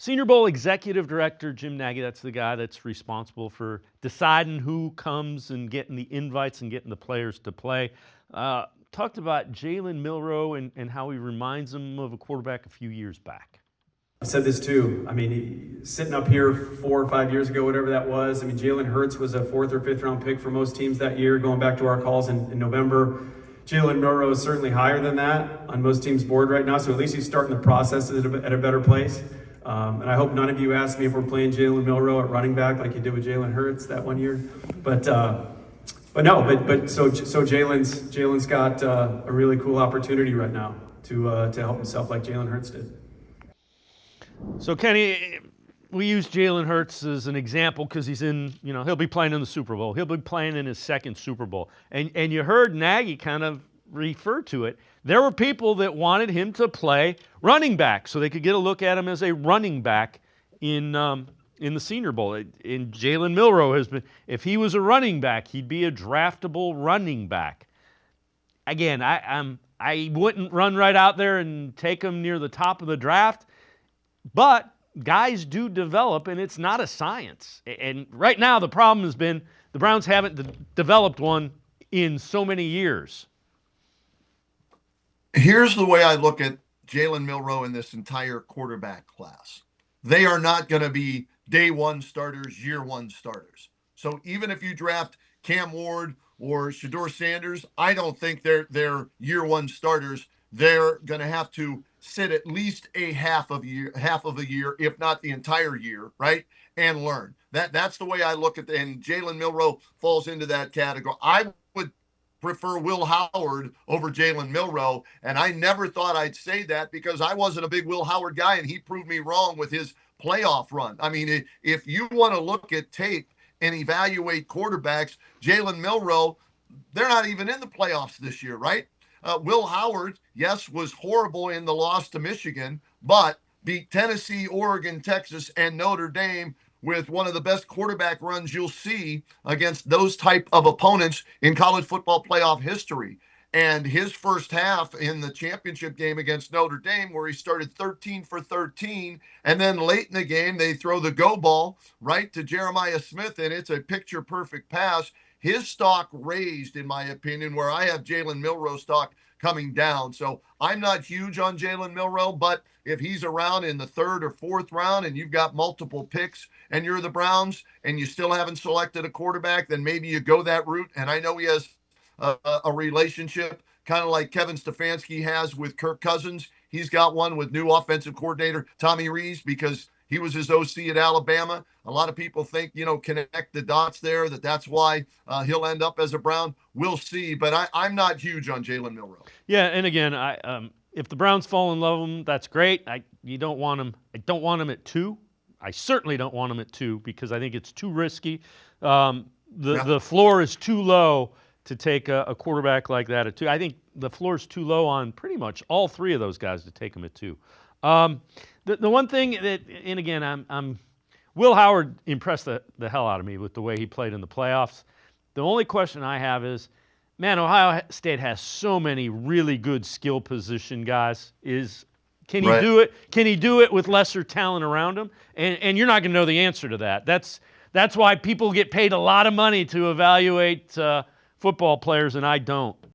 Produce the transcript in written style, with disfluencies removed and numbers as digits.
Senior Bowl Executive Director Jim Nagy, that's the guy that's responsible for deciding who comes and getting the invites and getting the players to play. Talked about Jalen Milroe and how he reminds him of a quarterback a few years back. I said this too. I mean, sitting up here 4 or 5 years ago, whatever that was, I mean, Jalen Hurts was a 4th or 5th round pick for most teams that year, going back to our calls in November. Jalen Milroe is certainly higher than that on most teams' board right now, so at least he's starting the process at a better place. And I hope none of you ask me if we're playing Jalen Milroe at running back like you did with Jalen Hurts that one year. But so Jalen's got a really cool opportunity right now to help himself like Jalen Hurts did. So Kenny, we use Jalen Hurts as an example because he'll be playing in the Super Bowl. He'll be playing in his second Super Bowl. And you heard Nagy kind of refer to it. There were people that wanted him to play running back so they could get a look at him as a running back in the Senior Bowl. And Jalen Milroe has been, if he was a running back, he'd be a draftable running back. Again, I wouldn't run right out there and take him near the top of the draft, but guys do develop, and it's not a science. And right now, the problem has been the Browns haven't developed one in so many years. Here's the way I look at Jalen Milroe in this entire quarterback class. They are not going to be day one starters, year one starters. So even if you draft Cam Ward or Shedeur Sanders, I don't think they're year one starters. They're going to have to sit at least a half of a year, if not the entire year, right? And learn. That's the way I look at it. And Jalen Milroe falls into that category. I would prefer Will Howard over Jalen Milroe, and I never thought I'd say that because I wasn't a big Will Howard guy, and he proved me wrong with his playoff run. I mean, if you want to look at tape and evaluate quarterbacks, Jalen Milroe, they're not even in the playoffs this year, right? Will Howard, yes, was horrible in the loss to Michigan, but beat Tennessee, Oregon, Texas, and Notre Dame with one of the best quarterback runs you'll see against those type of opponents in college football playoff history. And his first half in the championship game against Notre Dame, where he started 13 for 13, and then late in the game, they throw the go ball right to Jeremiah Smith, and it's a picture-perfect pass. His stock raised, in my opinion, where I have Jalen Milroe stock coming down. So I'm not huge on Jalen Milroe, but if he's around in the 3rd or 4th round and you've got multiple picks and you're the Browns and you still haven't selected a quarterback, then maybe you go that route. And I know he has a relationship kind of like Kevin Stefanski has with Kirk Cousins. He's got one with new offensive coordinator Tommy Rees because he was his OC at Alabama. A lot of people think, connect the dots there, that's why he'll end up as a Brown. We'll see, but I'm not huge on Jalen Milroe. Yeah, and again, if the Browns fall in love with him, that's great. I don't want him at 2. I certainly don't want him at 2 because I think it's too risky. The floor is too low to take a quarterback like that at 2. I think the floor is too low on pretty much all 3 of those guys to take him at 2. The one thing that, and again, Will Howard impressed the hell out of me with the way he played in the playoffs. The only question I have is, man, Ohio State has so many really good skill position guys. Can he do it? Can he do it with lesser talent around him? And you're not going to know the answer to that. That's why people get paid a lot of money to evaluate football players, and I don't.